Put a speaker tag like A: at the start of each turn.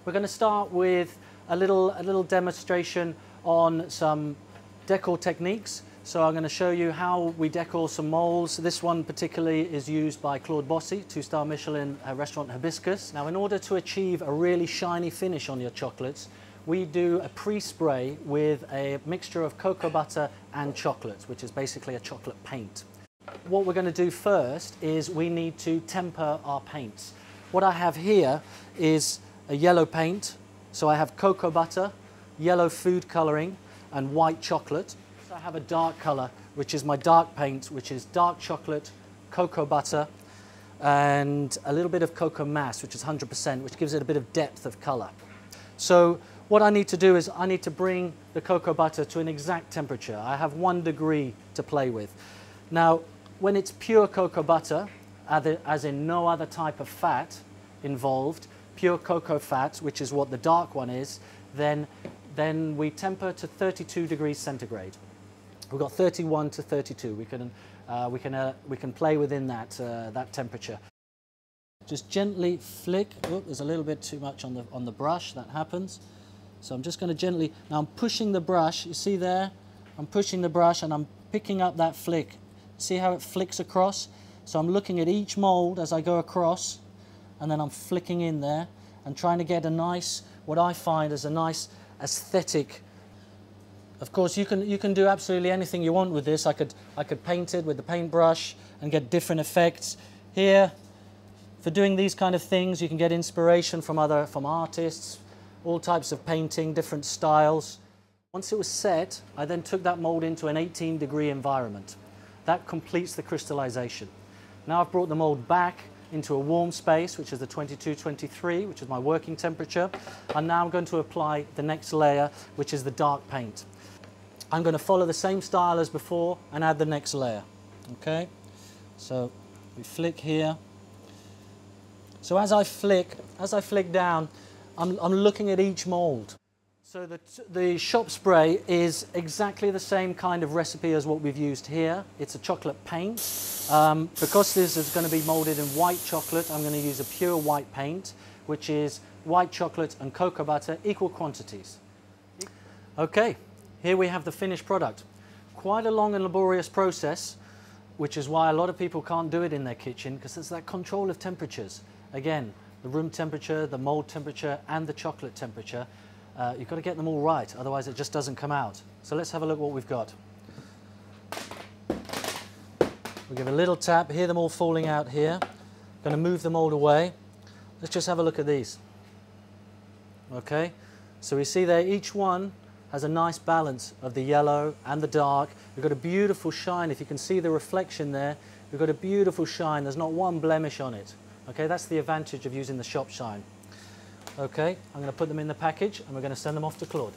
A: We're going to start with a little demonstration on some decor techniques. So I'm going to show you how we decor some molds. This one particularly is used by Claude Bossy, 2-star Michelin restaurant Hibiscus. Now, in order to achieve a really shiny finish on your chocolates, we do a pre-spray with a mixture of cocoa butter and chocolate, which is basically a chocolate paint. What we're going to do first is we need to temper our paints. What I have here is a yellow paint. So I have cocoa butter, yellow food coloring, and white chocolate. I have a dark color, which is my dark paint, which is dark chocolate, cocoa butter, and a little bit of cocoa mass, which is 100%, which gives it a bit of depth of color. So what I need to do is I need to bring the cocoa butter to an exact temperature. I have 1 degree to play with. Now, when it's pure cocoa butter, as in no other type of fat involved, pure cocoa fat, which is what the dark one is, then we temper to 32 degrees centigrade. We've got 31 to 32. We can play within that temperature. Just gently flick. Oh, there's a little bit too much on the brush. That happens. So I'm just going to gently. Now I'm pushing the brush. You see there? I'm pushing the brush and I'm picking up that flick. See how it flicks across? So I'm looking at each mold as I go across, and then I'm flicking in there and trying to get a nice, what I find is a nice aesthetic. Of course, you can do absolutely anything you want with this. I could paint it with the paintbrush and get different effects. Here, for doing these kind of things, you can get inspiration from artists, all types of painting, different styles. Once it was set, I then took that mold into an 18-degree environment. That completes the crystallization. Now I've brought the mold back into a warm space, which is the 22-23, which is my working temperature. And now I'm going to apply the next layer, which is the dark paint. I'm going to follow the same style as before and add the next layer. Okay, so we flick here. So as I flick down, I'm looking at each mold. So the shop spray is exactly the same kind of recipe as what we've used here. It's a chocolate paint. Because this is going to be molded in white chocolate, I'm going to use a pure white paint, which is white chocolate and cocoa butter, equal quantities. Okay, here we have the finished product. Quite a long and laborious process, which is why a lot of people can't do it in their kitchen, because it's that control of temperatures. Again, the room temperature, the mold temperature, and the chocolate temperature. You've got to get them all right, otherwise it just doesn't come out. So let's have a look what we've got. We'll give a little tap, hear them all falling out here. Going to move the mold away. Let's just have a look at these. Okay, so we see there each one has a nice balance of the yellow and the dark. We've got a beautiful shine. If you can see the reflection there, we've got a beautiful shine. There's not one blemish on it. Okay, that's the advantage of using the shop shine. Okay, I'm going to put them in the package and we're going to send them off to Claude.